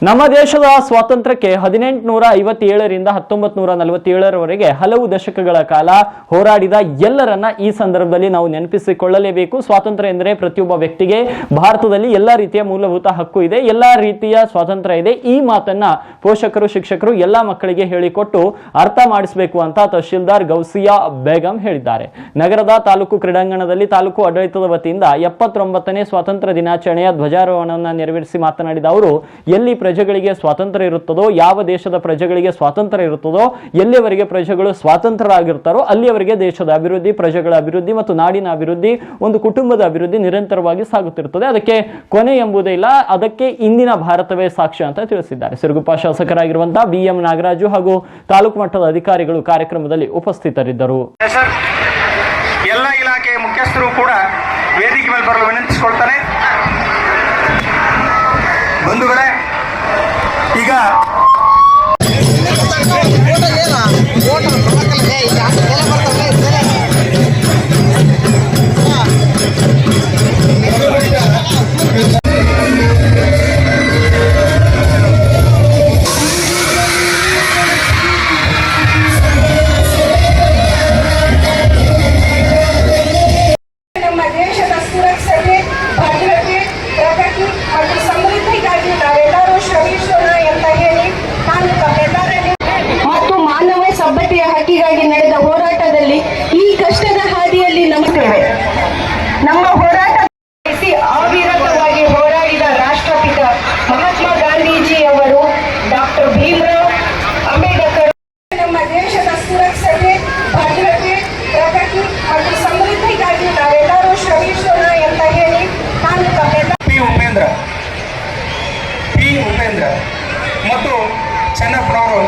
ನಮ್ಮ ದೇಶದ ಸ್ವಾತಂತ್ರ್ಯಕ್ಕೆ 1857ರಿಂದ 1947ರವರೆಗೆ ಹಲವು ದಶಕಗಳ ಕಾಲ ಹೋರಾಡಿದ ಎಲ್ಲರನ್ನ ಈ ಸಂದರ್ಭದಲ್ಲಿ ನಾವು ನೆನಪಿಸಿಕೊಳ್ಳಲೇಬೇಕು. ಸ್ವಾತಂತ್ರ್ಯ ಎಂದರೆ ಪ್ರತಿಯೊಬ್ಬ ವ್ಯಕ್ತಿಗೆ ಭಾರತದಲ್ಲಿ ಎಲ್ಲಾ ರೀತಿಯ ಮೂಲಭೂತ ಹಕ್ಕು ಇದೆ, ಎಲ್ಲಾ ರೀತಿಯ ಸ್ವಾತಂತ್ರ್ಯ ಇದೆ. ಈ ಮಾತನ್ನ ಪೋಷಕರು, ಶಿಕ್ಷಕರು ಎಲ್ಲಾ ಮಕ್ಕಳಿಗೆ ಹೇಳಿಕೊಟ್ಟು ಅರ್ಥ ಮಾಡಿಸಬೇಕು ಅಂತ ತಹಶೀಲ್ದಾರ್ ಗೌಸಿಯಾ ಬೇಗಂ ಹೇಳಿದ್ದಾರೆ. ನಗರದ ತಾಲೂಕು ಕ್ರೀಡಾಂಗಣದಲ್ಲಿ ತಾಲೂಕು ಆಡಳಿತದ ವತಿಯಿಂದ 79ನೇ ಸ್ವಾತಂತ್ರ್ಯ ದಿನಾಚರಣೆಯ ಧ್ವಜಾರೋಹಣವನ್ನು ನೆರವೇರಿಸಿ ಮಾತನಾಡಿದ ಅವರು, ಎಲ್ಲಿ ಪ್ರಜೆಗಳಿಗೆ ಸ್ವಾತಂತ್ರ್ಯ ಇರುತ್ತದೋ, ಯಾವ ದೇಶದ ಪ್ರಜೆಗಳಿಗೆ ಸ್ವಾತಂತ್ರ್ಯ ಇರುತ್ತದೋ, ಎಲ್ಲಿಯವರೆಗೆ ಪ್ರಜೆಗಳು ಸ್ವಾತಂತ್ರ್ಯರಾಗಿರ್ತಾರೋ ಅಲ್ಲಿಯವರೆಗೆ ದೇಶದ ಅಭಿವೃದ್ಧಿ, ಪ್ರಜೆಗಳ ಅಭಿವೃದ್ಧಿ ಮತ್ತು ನಾಡಿನ ಅಭಿವೃದ್ಧಿ, ಒಂದು ಕುಟುಂಬದ ಅಭಿವೃದ್ಧಿ ನಿರಂತರವಾಗಿ ಸಾಗುತ್ತಿರುತ್ತದೆ. ಅದಕ್ಕೆ ಕೊನೆ ಎಂಬುದೇ ಇಲ್ಲ. ಅದಕ್ಕೆ ಇಂದಿನ ಭಾರತವೇ ಸಾಕ್ಷ್ಯ ಅಂತ ತಿಳಿಸಿದ್ದಾರೆ. ಸಿರುಗುಪ್ಪ ಶಾಸಕರಾಗಿರುವಂತಹ BM ನಾಗರಾಜು ಹಾಗೂ ತಾಲೂಕು ಮಟ್ಟದ ಅಧಿಕಾರಿಗಳು ಕಾರ್ಯಕ್ರಮದಲ್ಲಿ ಉಪಸ್ಥಿತರಿದ್ದರು. ಎಲ್ಲ ಇಲಾಖೆಯ ಮುಖ್ಯಸ್ಥರು ಕೂಡ ವೇದಿಕೆ ಮೇಲೆ ಬರಲು ವಿನಂತಿಸಿಕೊಳ್ತಾರೆ. ಬಂಧುಗಳೇ, ಈಗ ನಮ್ಮ ದೇಶದ ಸುರಕ್ಷತೆ, ಭದ್ರತೆ, ಪ್ರಗತಿ ಮತ್ತು ಸಮೃದ್ಧಿಗಾಗಿ ನಾವೆಲ್ಲರೂ ಶ್ರಮಿಸೋಣ ಅಂತ ಹೇಳಿ ನಾನು ತಮ್ಮೆಲ್ಲರಲ್ಲಿ ಮತ್ತು ಮಾನವ ಸಭ್ಯತೆಯ ಹಕ್ಕಿಗಾಗಿ ನಡೆದ ಹೋರಾಟದಲ್ಲಿ ಈ ಕಷ್ಟದ ಹಾದಿಯಲ್ಲಿ ನಂಬುತ್ತೇವೆ. ನಮ್ಮ ಹೋರಾಟ ಅವಿರತವಾಗಿ ಹೋರಾಡಿದ ರಾಷ್ಟ್ರಪಿತ ಮಹಾತ್ಮ ಗಾಂಧೀಜಿ ಅವರು, ಡಾಕ್ಟರ್ ಭೀಮರಾವ್ ಅಂಬೇಡ್ಕರ್ ನಮ್ಮ ದೇಶದ ಸುರಕ್ಷತೆ, ಭದ್ರತೆ, ಪ್ರಗತಿ ಮತ್ತು ಸಮೃದ್ಧಿಗಾಗಿ ನಾವೆಲ್ಲರೂ ಶ್ರಮಿಸೋಣ ಅಂತ ಹೇಳಿ ನಾನು ತಮ್ಮೆಲ್ಲ ಪಿ ಉಪೇಂದ್ರ ಮತ್ತು ಚೆನ್ನಪ್ಪನವರು